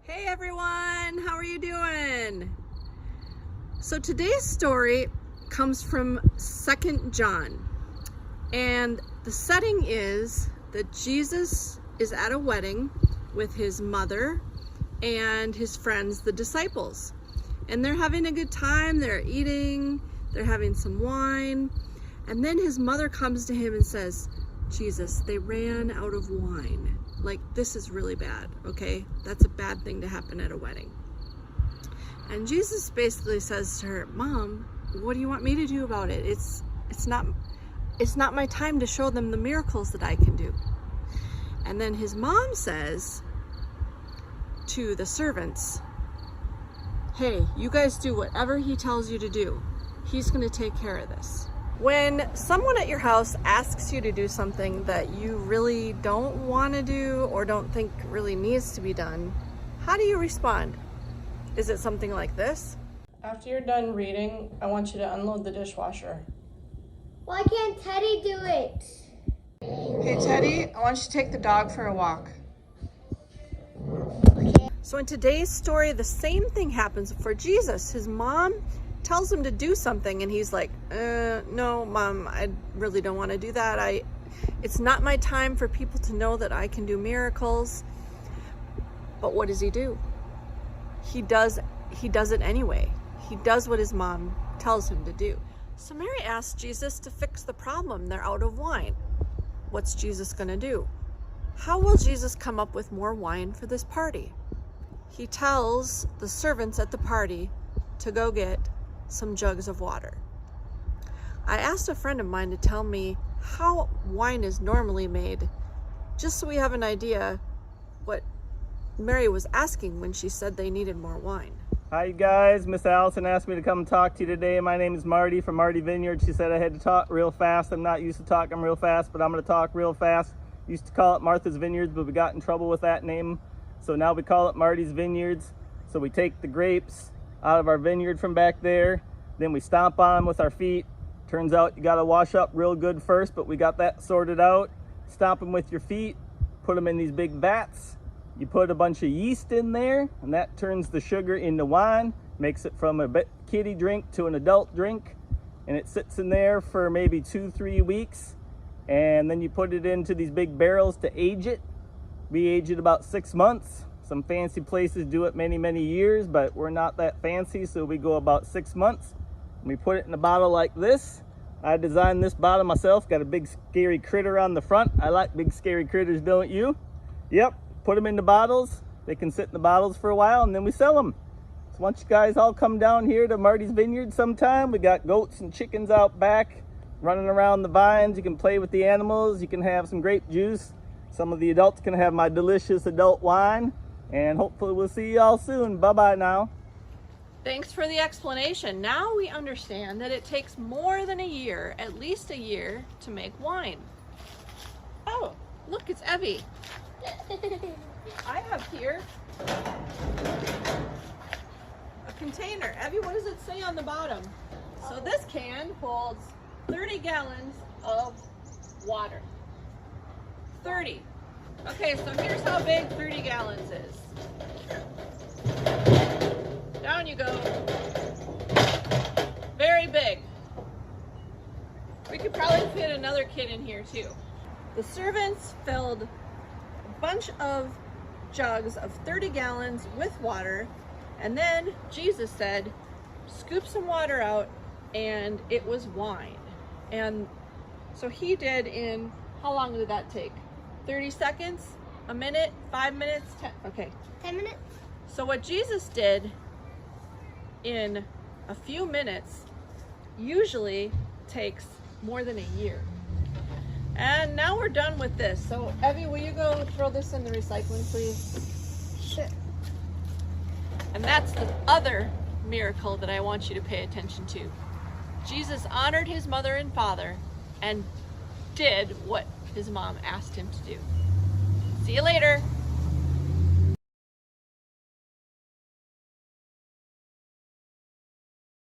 Hey everyone, how are you doing? So today's story comes from 2 John, and the setting is that Jesus is at a wedding with his mother and his friends, the disciples, and they're having a good time. They're eating, they're having some wine, and then his mother comes to him and says, Jesus, they ran out of wine. Like, this is really bad, okay? That's a bad thing to happen at a wedding. And Jesus basically says to her, Mom, what do you want me to do about it? It's not my time to show them the miracles that I can do. And then his mom says to the servants, hey, you guys do whatever he tells you to do. He's going to take care of this. When someone at your house asks you to do something that you really don't want to do or don't think really needs to be done, how do you respond? Is it something like this? After you're done reading, I want you to unload the dishwasher. Why can't Teddy do it? Hey Teddy, I want you to take the dog for a walk. So in today's story, the same thing happens for Jesus. His mom tells him to do something and he's like, no, Mom, I really don't want to do that. It's not my time for people to know that I can do miracles. But what does he do? He does it anyway. He does what his mom tells him to do. So Mary asks Jesus to fix the problem. They're out of wine. What's Jesus going to do? How will Jesus come up with more wine for this party? He tells the servants at the party to go get some jugs of water. I asked a friend of mine to tell me how wine is normally made, just so we have an idea what Mary was asking when she said they needed more wine. Hi you guys, Miss Allison asked me to come talk to you today. My name is Marty from Martys Vineyard. She said I had to talk real fast. I'm not used to talking real fast, but I'm going to talk real fast. Used to call it Martys Vineyards, but we got in trouble with that name. So now we call it Martys Vineyards. So we take the grapes out of our vineyard from back there, then we stomp on them with our feet. Turns out you got to wash up real good first, but we got that sorted out. Stomp them with your feet, put them in these big vats. You put a bunch of yeast in there, and that turns the sugar into wine, makes it from a kiddie drink to an adult drink, and it sits in there for maybe 2-3 weeks, and then you put it into these big barrels to age it. We age it about 6 months. Some fancy places do it many years, but we're not that fancy, so we go about 6 months. We put it in a bottle like this. I designed this bottle myself. Got a big scary critter on the front. I like big scary critters, don't you? Yep, put them in the bottles. They can sit in the bottles for a while, and then we sell them. So once you guys all come down here to Martys Vineyard sometime, we got goats and chickens out back running around the vines. You can play with the animals. You can have some grape juice. Some of the adults can have my delicious adult wine. And hopefully we'll see you all soon. Bye-bye now. Thanks for the explanation. Now we understand that it takes more than a year, at least a year, to make wine. Oh, look, it's Evie. I have here a container. Evie, what does it say on the bottom? So this can holds 30 gallons of water. 30. Okay, so here's how big 30 gallons is. Down you go. Very big. We could probably fit another kid in here too. The servants filled a bunch of jugs of 30 gallons with water, and then Jesus said, scoop some water out, and it was wine. And so he did in, how long did that take? 30 seconds, a minute, 5 minutes, 10, okay. 10 minutes? So what Jesus did in a few minutes usually takes more than a year. And now we're done with this. So Evie, will you go throw this in the recycling, please? Sure. And that's the other miracle that I want you to pay attention to. Jesus honored his mother and father and did what his mom asked him to do. See you later.